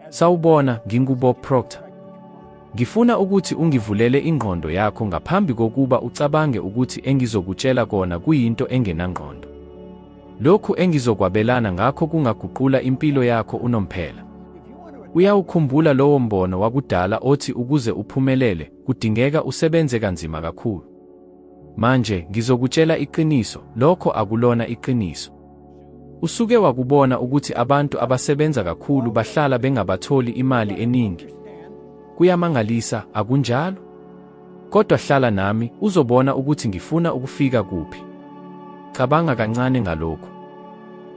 Sawubona, nginguBob Proctor. Ngifuna ukuthi ungivulele ingqondo yakho ngaphambi kokuba ucabange ukuthi engizokutshela kona kuyinto engenangqondo. Lokhu engizokwabelana ngakho kungaguqula impilo yakho unomphela. Uyawukhumbula lowo mbono wakudala othi ukuze uphumelele kudingeka usebenze kanzima kakhulu. Manje ngizokutshela iqiniso, lokho akulona iqiniso. Usuke wakubona ukuthi abantu abasebenza kakhulu bahlala bengabatholi imali eningi. Kuyamangalisa, akunjalo? Kodwa hlala nami uzobona ukuthi ngifuna ukufika kuphi. Cabanga kancane ngalokho.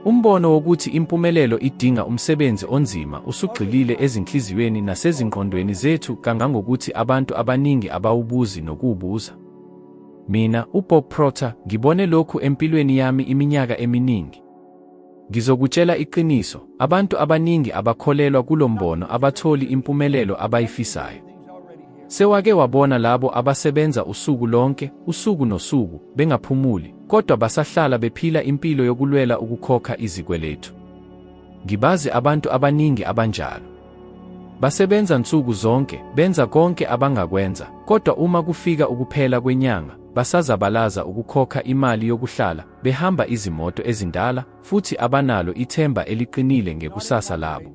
Umbono wokuthi impumelelo idinga umsebenzi onzima usugxilile ezinhliziyweni nasezingqondweni zethu kangangokuthi abantu abaningi abawubuzi nokubuza. Mina, uBob Proctor, ngibone lokhu empilweni yami iminyaka eminingi. Ngizokutshela iqiniso, abantu abaningi abakholelwa kulombono abatholi impumelelo abayifisayo. Sewake wabona labo abasebenza usuku lonke, usuku nosuku, bengaphumuli, kodwa basahlala bephila impilo yokulwela ukukhokha izikweletu. Ngibazi abantu abaningi abanjalo. Basebenza nsuku zonke, benza konke abangakwenza, kodwa uma kufika ukuphela kwenyanga, basazabalaza ukukhokha imali yokuhlala, behamba izimoto ezindala, futhi abanalo ithemba eliqinile ngekusasa labo.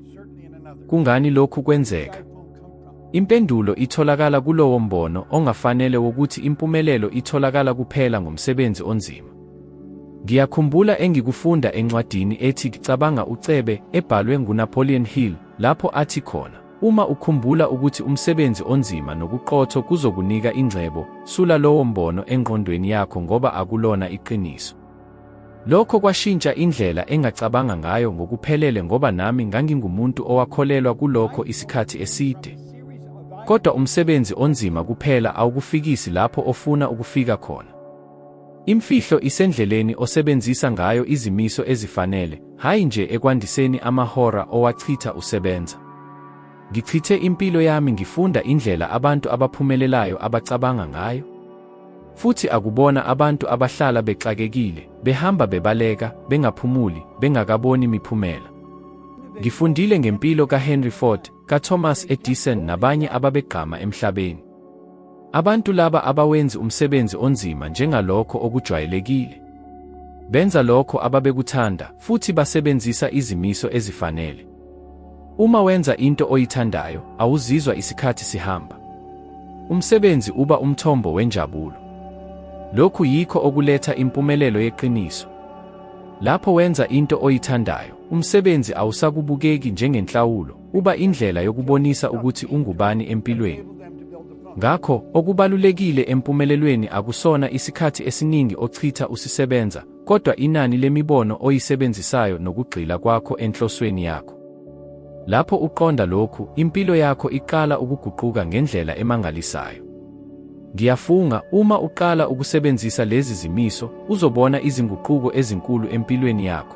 Kungani lokhu kwenzeka? Impendulo itholakala kulowo mbono ongafanele wokuthi impumelelo itholakala kuphela ngomsebenzi onzima. Ngiyakhumbula engikufunda encwadini ethi Cabanga ucebe ebhalwe nguNapoleon Hill, lapho athi khona, uma ukhumbula ukuthi umsebenzi onzima nokuqotho kuzokunika ingcebo, sula lowo mbono engqondweni yakho ngoba akulona iqiniso. Lokho kwashintsha indlela engacabanga ngayo ngokuphelele ngoba nami ngangingumuntu owakholelwa kulokho isikhathi eside. Kodwa umsebenzi onzima kuphela awukufikisi lapho ofuna ukufika khona. Imfihlo isendleleni osebenzisa ngayo izimiso ezifanele, hayi nje ekwandiseni amahora owachitha usebenza. Ngichithe impilo yami ngifunda indlela abantu abaphumelelayo abacabanga ngayo. Futhi akubona abantu abahlala bexakekile, behamba bebaleka, bengaphumuli, bengakaboni miphumela. Ngifundile ngempilo kaHenry Ford, kaThomas Edison nabanye ababegqama emhlabeni. Abantu laba abawenzi umsebenzi onzima njengalokho okujwayelekile. Benza lokho ababekuthanda futhi basebenzisa izimiso ezifanele. Uma wenza into oyithandayo, awuzizwa isikhathi sihamba. Umsebenzi uba umthombo wenjabulo. Lokhu yikho okuletha impumelelo yeqiniso. Lapho wenza into oyithandayo, umsebenzi awusakubukeki njengenhlawulo, uba indlela yokubonisa ukuthi ungubani empilweni. Ngakho, okubalulekile empumelelweni akusona isikhathi esiningi ochitha usisebenza, kodwa inani lemibono oyisebenzisayo nokugxila kwakho enhlosweni yakho. Lapho uqonda lokhu, impilo yakho iqala ukuguquka ngendlela emangalisayo. Ngiyafunga, uma uqala ukusebenzisa lezi zimiso, uzobona izinguquko ezinkulu empilweni yakho.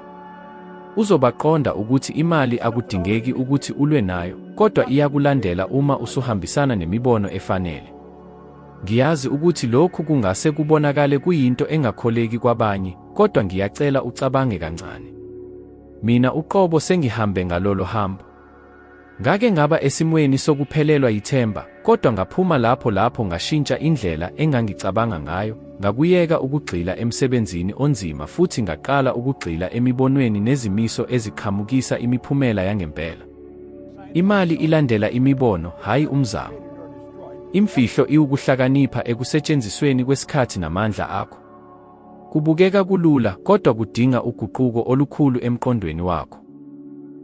Uzobaqonda ukuthi imali akudingeki ukuthi ulwe nayo, kodwa iyakulandela uma usuhambisana nemibono efanele. Ngiyazi ukuthi lokhu kungase kubonakale kuyinto engakholeki kwabanye, kodwa ngiyacela ucabange kancane. Mina uqobo sengihambe ngalolo hambo. Ngake ngaba esimweni sokuphelelwa yithemba, kodwa ngaphuma lapho ngashintsha indlela engangicabanga ngayo, ngakuyeka ukugxila emsebenzini onzima futhi ngaqala ukugxila emibonweni nezimiso eziqhamukisa imiphumela yangempela. Imali ilandela imibono, hayi umzamo. Imfihlo iwukuhlakaniphaekusetshenzisweni kwesikhathi namandla akho. Kubukeka kulula, kodwa kudinga uguquko olukhulu emqondweni wakho.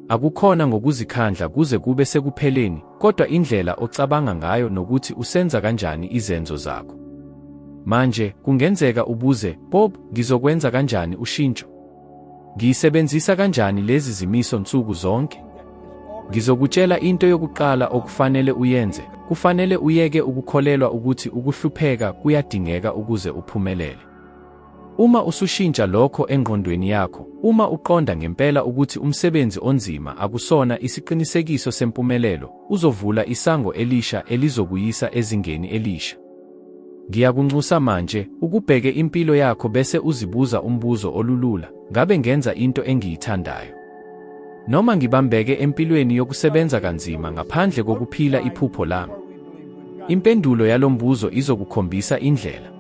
Akukhona ngokuzikhandla kuze kube sekupheleni, kodwa indlela ocabanga ngayo nokuthi usenza kanjani izenzo zakho. Manje, kungenzeka ubuze, Bob, ngizokwenza kanjani ushintsho? Ngiyisebenzisa kanjani lezi zimiso nsuku zonke? Ngizokutshela into yokuqala okufanele uyenze, kufanele uyeke ukukholelwa ukuthi ukuhlupheka kuyadingeka ukuze uphumelele. Uma usushintsha lokho engqondweni yakho, uma uqonda ngempela ukuthi umsebenzi onzima akusona isiqinisekiso sempumelelo, uzovula isango elisha elizokuyisa ezingeni elisha. Ngiyakunxusa manje, ukubheke impilo yakho bese uzibuza umbuzo olulula, ngabe ngenza into engiyithandayo? Noma ngibambeke empilweni yokusebenza kanzima ngaphandle kokuphila iphupho lami? Impendulo yalombuzo izokukhombisa indlela.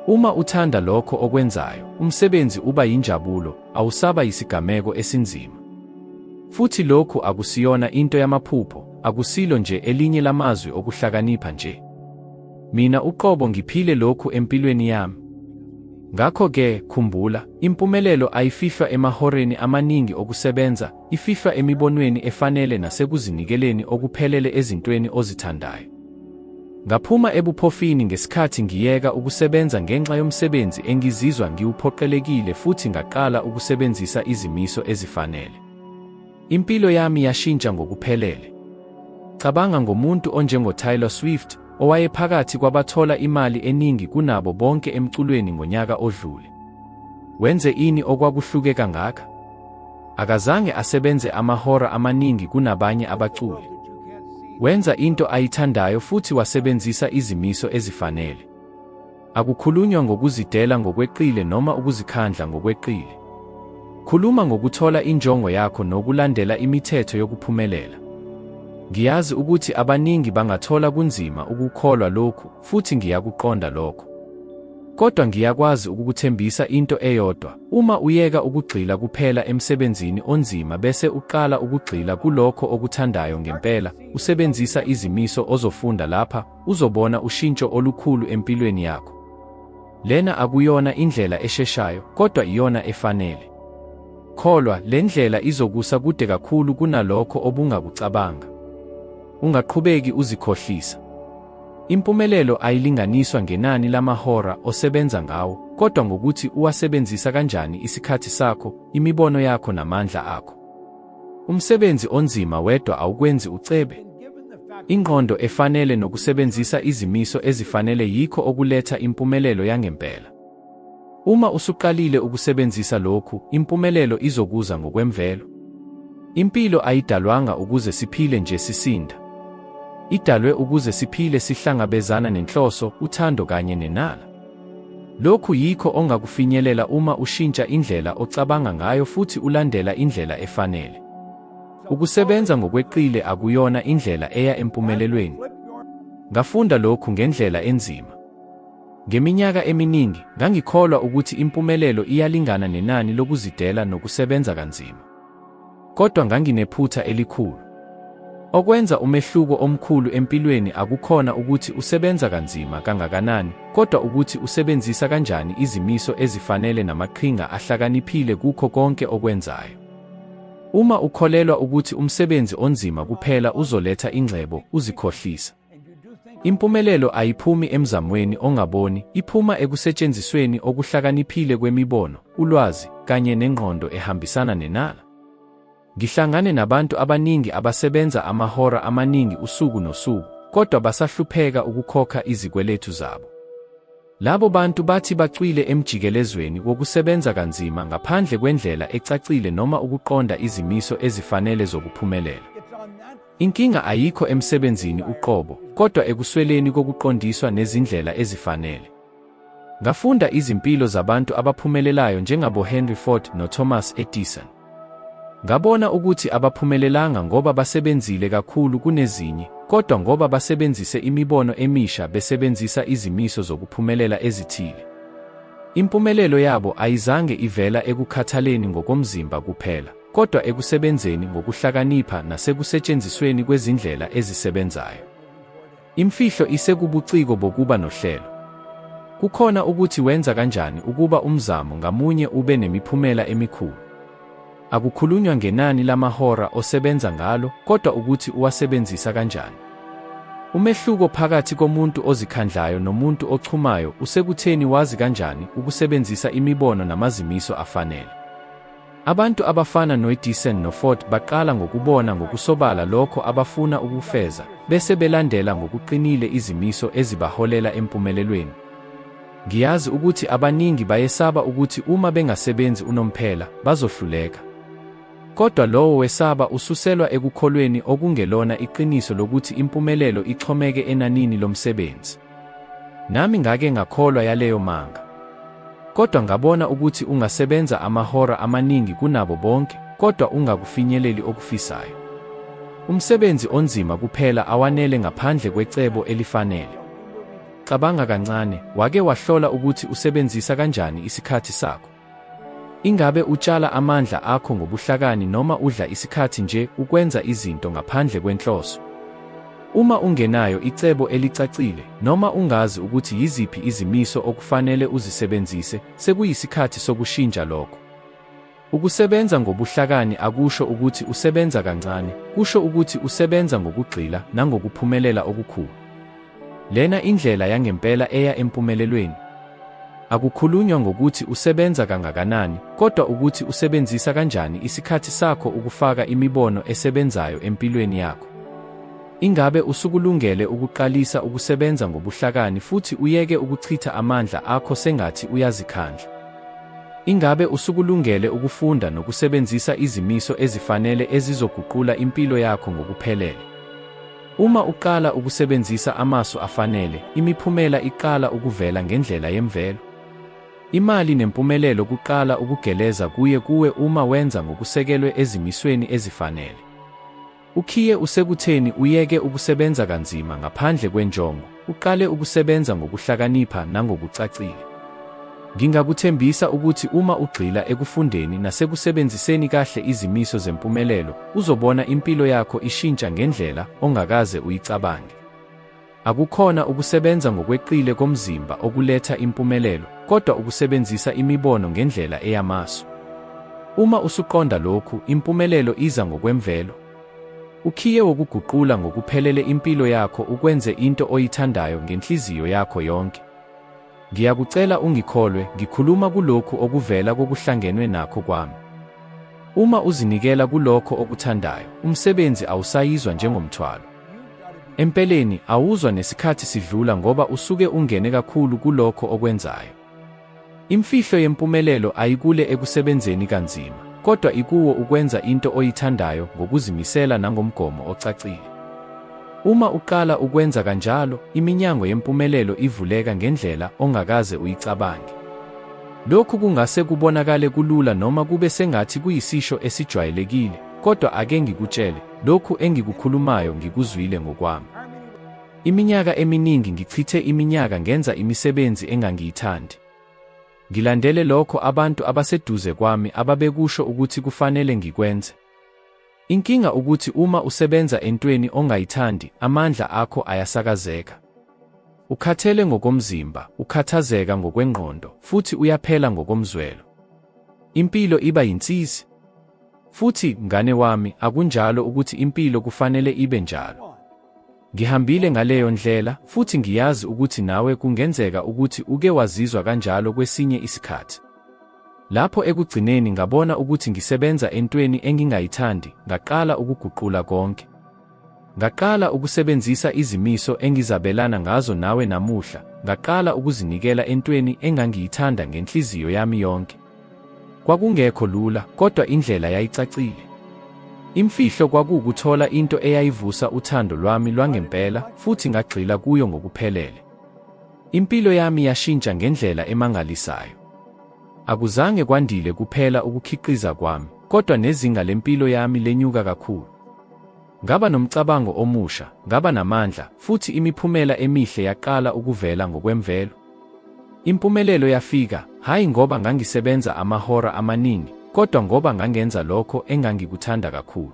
Uma uthanda lokho okwenzayo, umsebenzi uba yinjabulo, awusaba yisigameko esinzima. Futhi lokhu akusiyona into yamaphupho, akusilo nje elinye lamazwi okuhlakanipha nje. Mina uqobo ngiphile lokhu empilweni yami. Ngakho-ke, khumbula, impumelelo ayifihlwa emahoreni amaningi okusebenza, ifihlwa emibonweni efanele nasekuzinikeleni okuphelele ezintweni ozithandayo. Ngaphuma ebuphofini ngesikhathi ngiyeka ukusebenza ngenxa yomsebenzi engizizwa ngiwuphoqelekile futhi ngaqala ukusebenzisa izimiso ezifanele. Impilo yami yashintsha ngokuphelele. Cabanga ngomuntu onjengoTaylor Swift, owayephakathi kwabathola imali eningi kunabo bonke emculweni ngonyaka odlule. Wenze ini okwakuhluke kangaka? Akazange asebenze amahora amaningi kunabanye abaculi. Wenza into ayithandayo futhi wasebenzisa izimiso ezifanele. Akukhulunywa ngokuzidela ngokweqile noma ukuzikhandla ngokweqile. Khuluma ngokuthola injongo yakho nokulandela imithetho yokuphumelela. Ngiyazi ukuthi abaningi bangathola kunzima ukukholwa lokhu, futhi ngiyakuqonda lokho. Kodwa ngiyakwazi ukukuthembisa into eyodwa: uma uyeka ukugxila kuphela emsebenzini onzima bese uqala ukugxila kulokho okuthandayo ngempela, usebenzisa izimiso ozofunda lapha, uzobona ushintsho olukhulu empilweni yakho. Lena akuyona indlela esheshayo, kodwa iyona efanele. Kholwa, le ndlela izokusa kude kakhulu kunalokho obungakucabanga. Ungaqhubeki uzikhohlisa. Impumelelo ayilinganiswa ngenani lamahora osebenza ngawo, kodwa ngokuthi uwasebenzisa kanjani isikhathi sakho, imibono yakho namandla akho. Umsebenzi onzima wedwa awukwenzi ucebe. Ingqondo efanele nokusebenzisa izimiso ezifanele yikho okuletha impumelelo yangempela. Uma usuqalile ukusebenzisa lokhu, impumelelo izokuza ngokwemvelo. Impilo ayidalwanga ukuze siphile nje sisinda. Idalwe ukuze siphile sihlangabezana nenhloso, uthando kanye nenala. Lokhu yikho ongakufinyelela uma ushintsha indlela ocabanga ngayo futhi ulandela indlela efanele. Ukusebenza ngokweqile akuyona indlela eya empumelelweni. Ngafunda lokhu ngendlela enzima. Ngeminyaka eminingi, ngangikholwa ukuthi impumelelo iyalingana nenani lokuzidela nokusebenza kanzima. Kodwa nganginephutha elikhulu. Okwenza umehluko omkhulu empilweni akukhona ukuthi usebenza kanzima kangakanani, kodwa ukuthi usebenzisa kanjani izimiso ezifanele namaqhinga ahlakaniphile kukho konke okwenzayo. Uma ukholelwa ukuthi umsebenzi onzima kuphela uzoletha ingcebo, uzikhohlisa. Impumelelo ayiphumi emzamweni ongaboni, iphuma ekusetshenzisweni okuhlakaniphile kwemibono, ulwazi, kanye nengqondo ehambisana nenala. Ngihlangane nabantu abaningi abasebenza amahora amaningi usuku nosuku, kodwa basahlupheka ukukhokha izikweletu zabo. Labo bantu bathi bacwile emjikelezweni wokusebenza kanzima ngaphandle kwendlela ecacile noma ukuqonda izimiso ezifanele zokuphumelela. Inkinga ayikho emsebenzini uqobo, kodwa ekusweleni kokuqondiswa nezindlela ezifanele. Ngafunda izimpilo zabantu abaphumelelayo njengabo Henry Ford noThomas Edison. Ngabona ukuthi abaphumelelanga ngoba basebenzile kakhulu kunezinye, kodwa ngoba basebenzise imibono emisha besebenzisa izimiso zokuphumelela ezithile. Impumelelo yabo ayizange ivela ekukhathaleni ngokomzimba kuphela, kodwa ekusebenzeni ngokuhlakanipha nasekusetshenzisweni kwezindlela ezisebenzayo. Imfihlo isekubuciko bokuba nohlelo. Kukhona ukuthi wenza kanjani ukuba umzamo ngamunye ube nemiphumela emikhulu. Akukhulunywa ngenani lamahora osebenza ngalo, kodwa ukuthi uwasebenzisa kanjani. Umehluko phakathi komuntu ozikhandlayo nomuntu ochumayo usekutheni wazi kanjani ukusebenzisa imibono namazimiso afanele. Abantu abafana noEdison noFord baqala ngokubona ngokusobala lokho abafuna ukufeza, bese belandela ngokuqinile izimiso ezibaholela empumelelweni. Ngiyazi ukuthi abaningi bayesaba ukuthi uma bengasebenzi unomphela, bazohluleka. Kodwa lowo wesaba ususelwa ekukholweni okungelona iqiniso lokuthi impumelelo ixhomeke enanini lomsebenzi. Nami ngake ngakholwa yaleyo manga. Kodwa ngabona ukuthi ungasebenza amahora amaningi kunabo bonke, kodwa ungakufinyeleli okufisayo. Umsebenzi onzima kuphela awanele ngaphandle kwecebo elifanele. Cabanga kancane, wake wahlola ukuthi usebenzisa kanjani isikhathi sakho? Ingabe utshala amandla akho ngobuhlakani noma udla isikhathi nje ukwenza izinto ngaphandle kwenhloso? Uma ungenayo icebo elicacile noma ungazi ukuthi yiziphi izimiso okufanele uzisebenzise, sekuyisikhathi sokushintsha lokho. Ukusebenza ngobuhlakani akusho ukuthi usebenza kancane, kusho ukuthi usebenza ngokugxila nangokuphumelela okukhulu. Lena indlela yangempela eya empumelelweni. Akukhulunywa ngokuthi usebenza kangakanani, kodwa ukuthi usebenzisa kanjani isikhathi sakho ukufaka imibono esebenzayo empilweni yakho. Ingabe usukulungele ukuqalisa ukusebenza ngobuhlakani futhi uyeke ukuchitha amandla akho sengathi uyazikhandla? Ingabe usukulungele ukufunda nokusebenzisa izimiso ezifanele ezizoguqula impilo yakho ngokuphelele? Uma uqala ukusebenzisa amasu afanele, imiphumela iqala ukuvela ngendlela yemvelo. Imali nempumelelo kuqala ukugeleza kuwe uma wenza ngokusekelwe ezimisweni ezifanele. Ukhiye usekutheni uyeke ukusebenza kanzima ngaphandle kwenjongo, uqale ukusebenza ngokuhlakanipha nangokucacile. Ngingakuthembisa ukuthi uma ugxila ekufundeni nasekusebenziseni kahle izimiso zempumelelo, uzobona impilo yakho ishintsha ngendlela ongakaze uyicabange. Akukhona ukusebenza ngokweqile komzimba okuletha impumelelo, kodwa ukusebenzisa imibono ngendlela eyamasu. Uma usuqonda lokhu, impumelelo iza ngokwemvelo. Ukhiye wokuguqula ngokuphelele impilo yakho ukwenze into oyithandayo ngenhliziyo yakho yonke. Ngiyakucela ungikholwe, ngikhuluma kulokhu okuvela kokuhlangenwe nakho kwami. Uma uzinikela kulokho okuthandayo, umsebenzi awusayizwa njengomthwalo. Empeleni, awuzwa nesikhathi sidlula ngoba usuke ungene kakhulu kulokho okwenzayo. Imfihlo yempumelelo ayikule ekusebenzeni kanzima, kodwa ikuwo ukwenza into oyithandayo ngokuzimisela nangomgomo ocacile. Uma uqala ukwenza kanjalo, iminyango yempumelelo ivuleka ngendlela ongakaze uyicabange. Lokhu kungase kubonakale kulula noma kube sengathi kuyisisho esijwayelekile, kodwa ake ngikutshele, lokhu engikukhulumayo ngikuzwile ngokwami. Iminyaka eminingi ngichithe iminyaka ngenza imisebenzi engangiyithandi. Ngilandele lokho abantu abaseduze kwami ababekusho ukuthi kufanele ngikwenze. Inkinga ukuthi uma usebenza entweni ongayithandi, amandla akho ayasakazeka. Ukhathele ngokomzimba, ukhathazeka ngokwengqondo, futhi uyaphela ngokomzwelo. Impilo iba yinsizi. Futhi, mngane wami, akunjalo ukuthi impilo kufanele ibe njalo. Ngihambile ngaleyo ndlela, futhi ngiyazi ukuthi nawe kungenzeka ukuthi uke wazizwa kanjalo kwesinye isikhathi. Lapho ekugcineni ngabona ukuthi ngisebenza entweni engingayithandi, ngaqala ukuguqula konke. Ngaqala ukusebenzisa izimiso engizabelana ngazo nawe namuhla, ngaqala ukuzinikela entweni engangiyithanda ngenhliziyo yami yonke. Kwakungekho lula, kodwa indlela yayicacile. Imfihlo kwakukuthola into eyayivusa uthando lwami lwangempela, futhi ngagxila kuyo ngokuphelele. Impilo yami yashintsha ngendlela emangalisayo. Akuzange kwandile kuphela ukukhiqiza kwami, kodwa nezinga lempilo yami lenyuka kakhulu. Ngaba nomcabango omusha, ngaba namandla, futhi imiphumela emihle yaqala ukuvela ngokwemvelo. Impumelelo yafika, hayi ngoba ngangisebenza amahora amaningi, kodwa ngoba ngangenza lokho engangikuthanda kakhulu.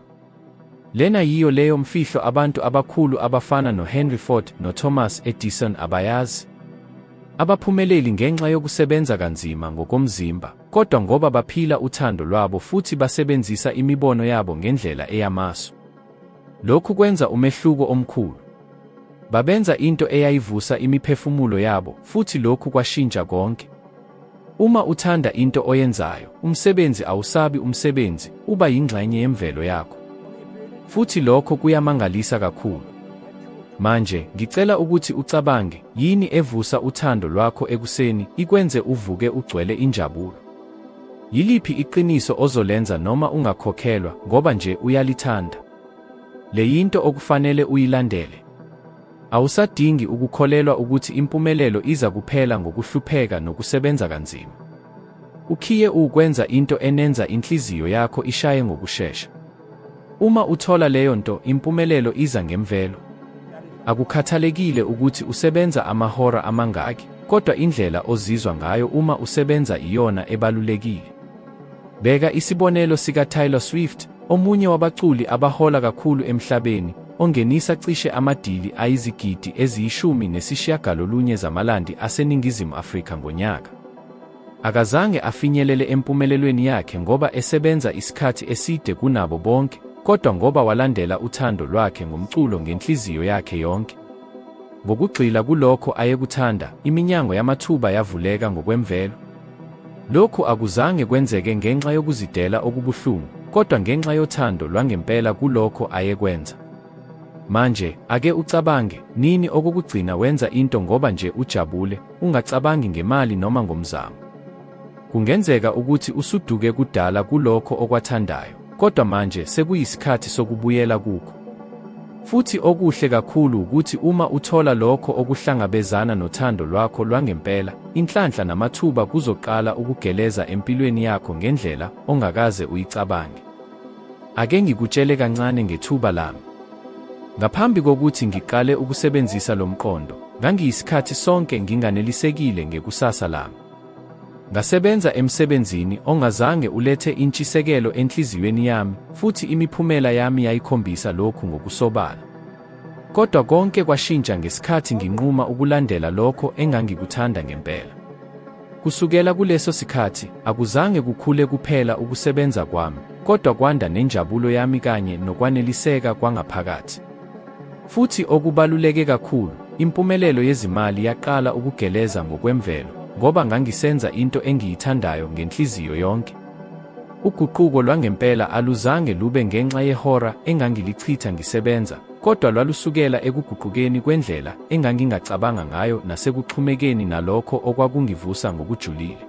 Lena yiyo leyo mfihlo abantu abakhulu abafana noHenry Ford noThomas Edison abayazi. Abaphumeleli ngenxa yokusebenza kanzima ngokomzimba, kodwa ngoba baphila uthando lwabo futhi basebenzisa imibono yabo ngendlela eyamasu. Lokhu kwenza umehluko omkhulu. Babenza into eyayivusa imiphefumulo yabo, futhi lokhu kwashintsha konke. Uma uthanda into oyenzayo, umsebenzi awusabi umsebenzi, uba yingxenye yemvelo yakho. Futhi lokho kuyamangalisa kakhulu. Manje, ngicela ukuthi ucabange, yini evusa uthando lwakho ekuseni ikwenze uvuke ugcwele injabulo? Yiliphi iqiniso ozolenza noma ungakhokhelwa ngoba nje uyalithanda? Le yinto okufanele uyilandele. Awusadingi ukukholelwa ukuthi impumelelo iza kuphela ngokuhlupheka nokusebenza kanzima. Ukhiye ukwenza into enenza inhliziyo yakho ishaye ngokushesha. Uma uthola leyo nto, impumelelo iza ngemvelo. Akukhathalekile ukuthi usebenza amahora amangaki, kodwa indlela ozizwa ngayo uma usebenza iyona ebalulekile. Beka isibonelo sika-Taylor Swift, omunye wabaculi abahola kakhulu emhlabeni, ongenisa cishe amadili ayizigidi eziyishumi zamalandi aseNingizimu Afrika ngonyaka. Akazange afinyelele empumelelweni yakhe ngoba esebenza isikhathi eside kunabo bonke, kodwa ngoba walandela uthando lwakhe ngomculo ngenhliziyo yakhe yonke. Ngokugxila kulokho ayekuthanda, iminyango yamathuba yavuleka ngokwemvelo. Lokhu akuzange kwenzeke ngenxa yokuzidela okubuhlungu, kodwa ngenxa yothando lwangempela kulokho ayekwenza. Manje, ake ucabange, nini okokugcina wenza into ngoba nje ujabule, ungacabangi ngemali noma ngomzamo? Kungenzeka ukuthi usuduke kudala kulokho okwathandayo, kodwa manje sekuyisikhathi sokubuyela kukho. Futhi okuhle kakhulu ukuthi uma uthola lokho okuhlangabezana nothando lwakho lwangempela, inhlanhla namathuba kuzoqala ukugeleza empilweni yakho ngendlela ongakaze uyicabange. Ake ngikutshele kancane ngethuba lami. Ngaphambi kokuthi ngiqale ukusebenzisa lo mqondo, ngangiyisikhathi sonke nginganelisekile ngekusasa lami. Ngasebenza emsebenzini ongazange ulethe intshisekelo enhliziyweni yami, futhi imiphumela yami yayikhombisa lokhu ngokusobala. Kodwa konke kwashintsha ngesikhathi nginquma ukulandela lokho engangikuthanda ngempela. Kusukela kuleso sikhathi, akuzange kukhule kuphela ukusebenza kwami, kodwa kwanda nenjabulo yami kanye nokwaneliseka kwangaphakathi. Futhi okubaluleke kakhulu, impumelelo yezimali yaqala ukugeleza ngokwemvelo, ngoba ngangisenza into engiyithandayo ngenhliziyo yonke. Uguquko lwangempela aluzange lube ngenxa yehora engangilichitha ngisebenza, kodwa lwalusukela ekuguqukeni kwendlela engangingacabanga ngayo nasekuxhumekeni nalokho okwakungivusa ngokujulile.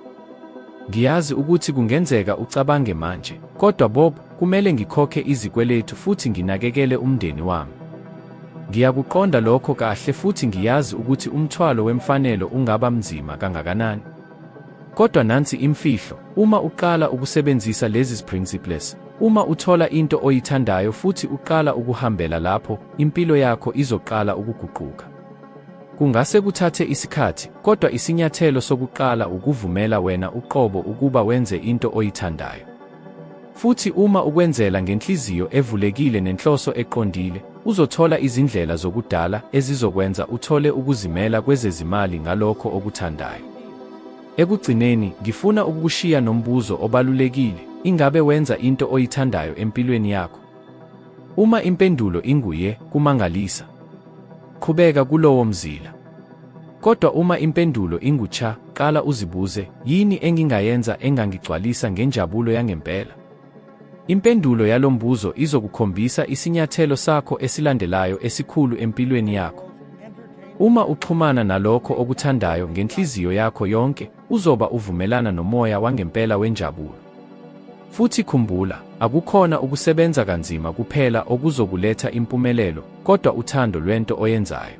Ngiyazi ukuthi kungenzeka ucabange manje, kodwa Bob, kumele ngikhokhe izikweletu futhi nginakekele umndeni wami. Ngiyakuqonda lokho kahle futhi ngiyazi ukuthi umthwalo wemfanelo ungaba mzima kangakanani. Kodwa nansi imfihlo, uma uqala ukusebenzisa lezi principles, uma uthola into oyithandayo futhi uqala ukuhambela lapho, impilo yakho izoqala ukuguquka. Kungase kuthathe isikhathi, kodwa isinyathelo sokuqala ukuvumela wena uqobo ukuba wenze into oyithandayo. Futhi uma ukwenzela ngenhliziyo evulekile nenhloso eqondile, uzothola izindlela zokudala ezizokwenza uthole ukuzimela kwezezimali ngalokho okuthandayo. Ekugcineni, ngifuna ukukushiya nombuzo obalulekile, ingabe wenza into oyithandayo empilweni yakho? Uma impendulo inguye, kumangalisa. Qhubeka kulowo mzila. Kodwa uma impendulo ingucha, qala uzibuze, yini engingayenza engangigcwalisa ngenjabulo yangempela? Impendulo yalombuzo izokukhombisa isinyathelo sakho esilandelayo esikhulu empilweni yakho. Uma uxhumana nalokho okuthandayo ngenhliziyo yakho yonke, uzoba uvumelana nomoya wangempela wenjabulo. Futhi khumbula, akukhona ukusebenza kanzima kuphela okuzokuletha impumelelo, kodwa uthando lwento oyenzayo.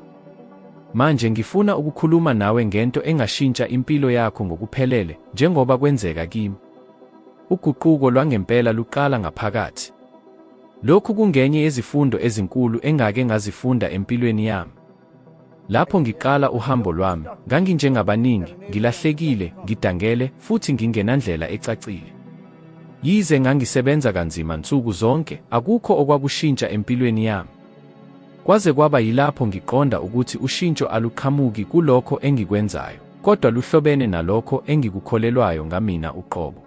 Manje ngifuna ukukhuluma nawe ngento engashintsha impilo yakho ngokuphelele, njengoba kwenzeka kimi. Uguquko lwangempela luqala ngaphakathi. Lokhu kungenye yezifundo ezinkulu engake ngazifunda empilweni yami. Lapho ngiqala uhambo lwami, nganginjengabaningi, ngilahlekile, ngidangele, futhi ngingenandlela ecacile. Yize ngangisebenza kanzima nsuku zonke, akukho okwakushintsha empilweni yami. Kwaze kwaba yilapho ngiqonda ukuthi ushintsho aluqhamuki kulokho engikwenzayo, kodwa luhlobene nalokho engikukholelwayo ngamina uqobo.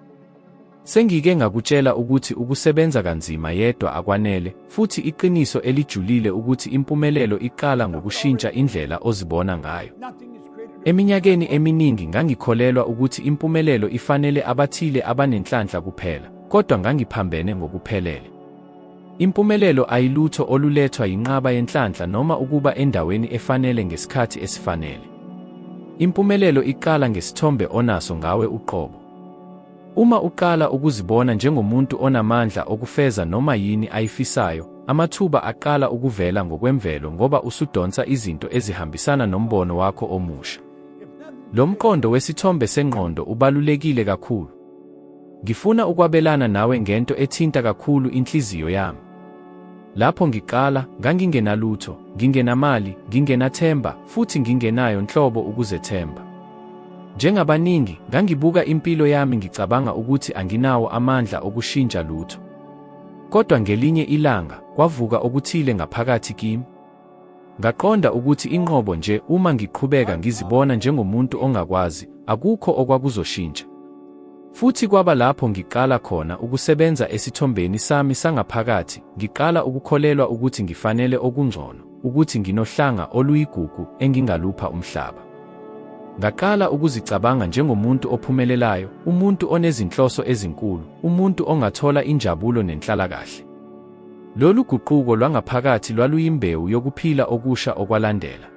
Sengike ngakutshela ukuthi ukusebenza kanzima yedwa akwanele, futhi iqiniso elijulile ukuthi impumelelo iqala ngokushintsha indlela ozibona ngayo. Eminyakeni eminingi ngangikholelwa ukuthi impumelelo ifanele abathile abanenhlanhla kuphela, kodwa ngangiphambene ngokuphelele. Impumelelo ayilutho olulethwa yinqaba yenhlanhla noma ukuba endaweni efanele ngesikhathi esifanele. Impumelelo iqala ngesithombe onaso ngawe uqobo. Uma uqala ukuzibona njengomuntu onamandla okufeza noma yini ayifisayo, amathuba aqala ukuvela ngokwemvelo ngoba usudonsa izinto ezihambisana nombono wakho omusha. Lo mqondo wesithombe sengqondo ubalulekile kakhulu. Ngifuna ukwabelana nawe ngento ethinta kakhulu inhliziyo yami. Lapho ngiqala, ngangingenalutho, ngingenamali, ngingenathemba, futhi ngingenayo nhlobo ukuzethemba. Njengabaningi, ngangibuka impilo yami ngicabanga ukuthi anginawo amandla okushintsha lutho. Kodwa ngelinye ilanga, kwavuka okuthile ngaphakathi kimi. Ngaqonda ukuthi inqobo nje uma ngiqhubeka ngizibona njengomuntu ongakwazi, akukho okwakuzoshintsha. Futhi kwaba lapho ngiqala khona ukusebenza esithombeni sami sangaphakathi, ngiqala ukukholelwa ukuthi ngifanele okungcono, ukuthi nginohlanga oluyigugu engingalupha umhlaba. Ngaqala ukuzicabanga njengomuntu ophumelelayo, umuntu onezinhloso ezinkulu, umuntu ongathola injabulo nenhlalakahle. Lolu guquko lwangaphakathi lwaluyimbewu yokuphila okusha okwalandela.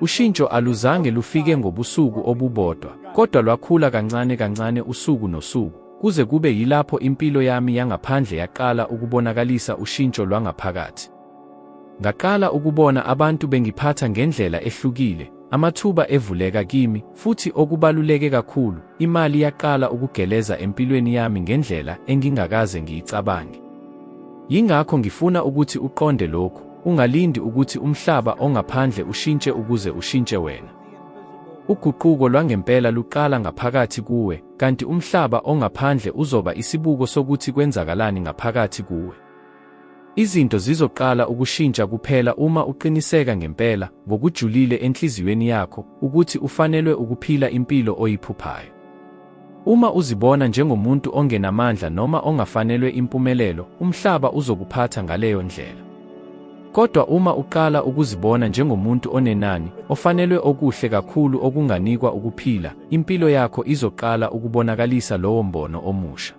Ushintsho aluzange lufike ngobusuku obubodwa, kodwa lwakhula kancane kancane usuku nosuku, kuze kube yilapho impilo yami yangaphandle yaqala ukubonakalisa ushintsho lwangaphakathi. Ngaqala ukubona abantu bengiphatha ngendlela ehlukile, amathuba evuleka kimi, futhi okubaluleke kakhulu, imali yaqala ukugeleza empilweni yami ngendlela engingakaze ngiyicabange. Yingakho ngifuna ukuthi uqonde lokhu, ungalindi ukuthi umhlaba ongaphandle ushintshe ukuze ushintshe wena. Uguquko lwangempela luqala ngaphakathi kuwe, kanti umhlaba ongaphandle uzoba isibuko sokuthi kwenzakalani ngaphakathi kuwe. Izinto zizoqala ukushintsha kuphela uma uqiniseka ngempela, ngokujulile enhliziyweni yakho, ukuthi ufanelwe ukuphila impilo oyiphuphayo. Uma uzibona njengomuntu ongenamandla noma ongafanelwe impumelelo, umhlaba uzokuphatha ngaleyo ndlela. Kodwa uma uqala ukuzibona njengomuntu onenani, ofanelwe okuhle kakhulu okunganikwa ukuphila, impilo yakho izoqala ukubonakalisa lowo mbono omusha.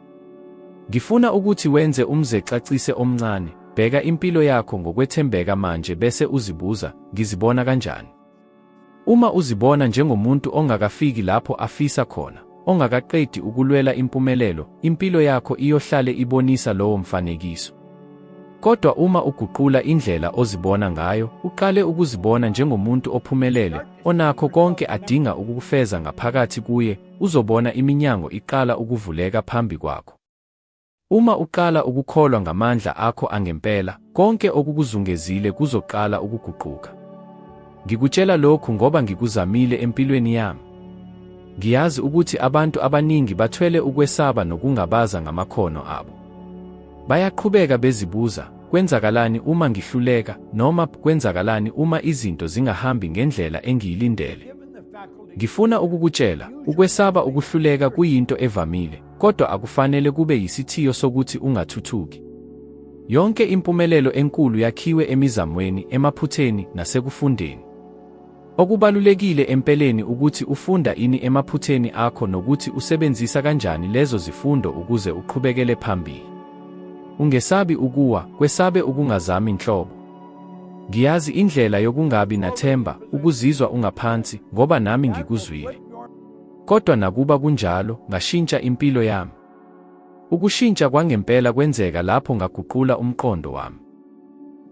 Ngifuna ukuthi wenze umzecacise omncane, bheka impilo yakho ngokwethembeka manje bese uzibuza, ngizibona kanjani? Uma uzibona njengomuntu ongakafiki lapho afisa khona, ongakaqedi ukulwela impumelelo, impilo yakho iyohlale ibonisa lowo mfanekiso. Kodwa uma uguqula indlela ozibona ngayo, uqale ukuzibona njengomuntu ophumelele, onakho konke adinga ukukufeza ngaphakathi kuye, uzobona iminyango iqala ukuvuleka phambi kwakho. Uma uqala ukukholwa ngamandla akho angempela, konke okukuzungezile kuzoqala ukuguquka. Ngikutshela lokhu ngoba ngikuzamile empilweni yami. Ngiyazi ukuthi abantu abaningi bathwele ukwesaba nokungabaza ngamakhono abo. Bayaqhubeka bezibuza, kwenzakalani uma ngihluleka, noma kwenzakalani uma izinto zingahambi ngendlela engiyilindele. Ngifuna ukukutshela, ukwesaba ukuhluleka kuyinto evamile, kodwa akufanele kube yisithiyo sokuthi ungathuthuki. Yonke impumelelo enkulu yakhiwe emizamweni, emaphutheni nasekufundeni. Okubalulekile empeleni ukuthi ufunda ini emaphutheni akho nokuthi usebenzisa kanjani lezo zifundo ukuze uqhubekele phambili. Ungesabi ukuwa, kwesabe ukungazami inhlobo. Ngiyazi indlela yokungabi nathemba, ukuzizwa ungaphansi, ngoba nami ngikuzwile. Kodwa nakuba kunjalo, ngashintsha impilo yami. Ukushintsha kwangempela kwenzeka lapho ngaguqula umqondo wami.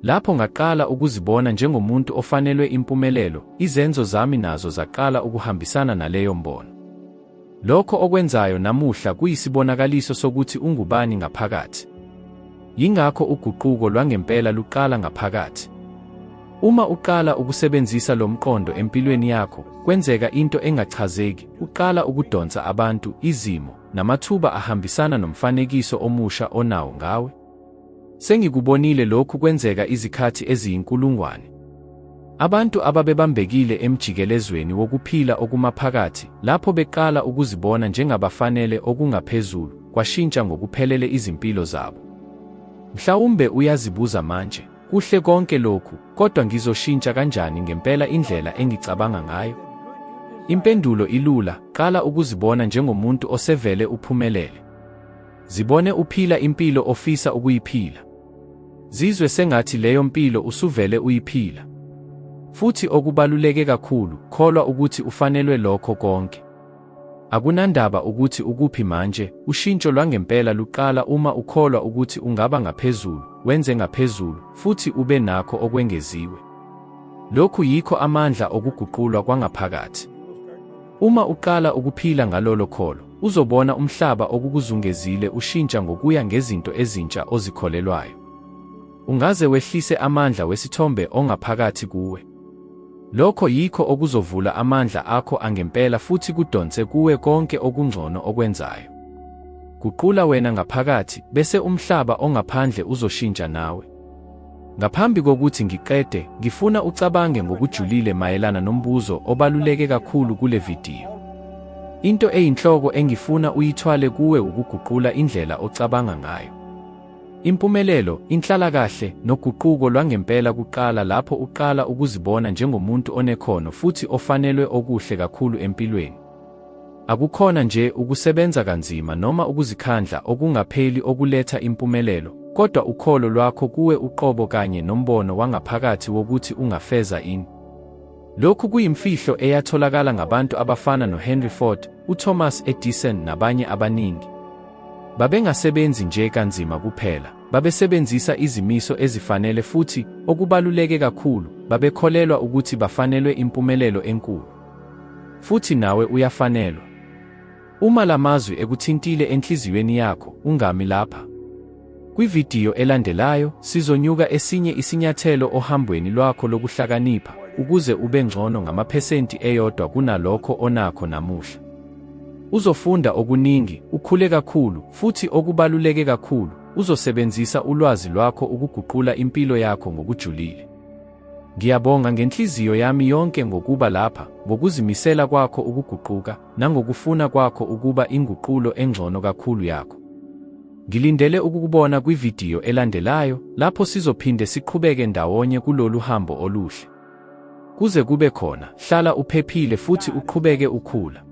Lapho ngaqala ukuzibona njengomuntu ofanelwe impumelelo, izenzo zami nazo zaqala ukuhambisana naleyo mbono. Lokho okwenzayo namuhla kuyisibonakaliso sokuthi ungubani ngaphakathi. Yingakho uguquko lwangempela luqala ngaphakathi. Uma uqala ukusebenzisa lo mqondo empilweni yakho, kwenzeka into engachazeki, uqala ukudonsa abantu, izimo, namathuba ahambisana nomfanekiso omusha onawo ngawe. Sengikubonile lokhu kwenzeka izikhathi eziyinkulungwane. Abantu ababebambekile emjikelezweni wokuphila okumaphakathi, lapho beqala ukuzibona njengabafanele okungaphezulu, kwashintsha ngokuphelele izimpilo zabo. Mhlawumbe uyazibuza manje, kuhle konke lokhu, kodwa ngizoshintsha kanjani ngempela indlela engicabanga ngayo? Impendulo ilula, qala ukuzibona njengomuntu osevele uphumelele. Zibone uphila impilo ofisa ukuyiphila. Zizwe sengathi leyo mpilo usuvele uyiphila. Futhi okubaluleke kakhulu, kholwa ukuthi ufanelwe lokho konke. Akunandaba ukuthi ukuphi manje, ushintsho lwangempela luqala uma ukholwa ukuthi ungaba ngaphezulu, wenze ngaphezulu, futhi ube nakho okwengeziwe. Lokhu yikho amandla okuguqulwa kwangaphakathi. Uma uqala ukuphila ngalolo kholo, uzobona umhlaba okukuzungezile ushintsha ngokuya ngezinto ezintsha ozikholelwayo. Ungaze wehlise amandla wesithombe ongaphakathi kuwe. Lokho yikho okuzovula amandla akho angempela futhi kudonse kuwe konke okungcono okwenzayo. Guqula wena ngaphakathi bese umhlaba ongaphandle uzoshintsha nawe. Ngaphambi kokuthi ngiqede, ngifuna ucabange ngokujulile mayelana nombuzo obaluleke kakhulu kule vidiyo. Into eyinhloko engifuna uyithwale kuwe ukuguqula indlela ocabanga ngayo. Impumelelo, inhlalakahle noguquko lwangempela kuqala lapho uqala ukuzibona njengomuntu onekhono futhi ofanelwe okuhle kakhulu empilweni. Akukhona nje ukusebenza kanzima noma ukuzikhandla okungapheli okuletha impumelelo, kodwa ukholo lwakho kuwe uqobo kanye nombono wangaphakathi wokuthi ungafeza ini. Lokhu kuyimfihlo eyatholakala ngabantu abafana noHenry Ford, uThomas Edison nabanye abaningi. Babengasebenzi nje kanzima kuphela, babesebenzisa izimiso ezifanele futhi, okubaluleke kakhulu, babekholelwa ukuthi bafanelwe impumelelo enkulu. Futhi nawe uyafanelwa. Uma lamazwi ekuthintile enhliziyweni yakho, ungami lapha. Kwividiyo elandelayo, sizonyuka esinye isinyathelo ohambweni lwakho lokuhlakanipha, ukuze ube ngcono ngamaphesenti eyodwa kunalokho onakho namuhla. Uzofunda okuningi, ukhule kakhulu, futhi okubaluleke kakhulu, uzosebenzisa ulwazi lwakho ukuguqula impilo yakho ngokujulile. Ngiyabonga ngenhliziyo yami yonke ngokuba lapha, ngokuzimisela kwakho ukuguquka, nangokufuna kwakho ukuba inguqulo engcono kakhulu yakho. Ngilindele ukukubona kwividiyo elandelayo, lapho sizophinde siqhubeke ndawonye kulolu hambo oluhle. Kuze kube khona, hlala uphephile futhi uqhubeke ukhula.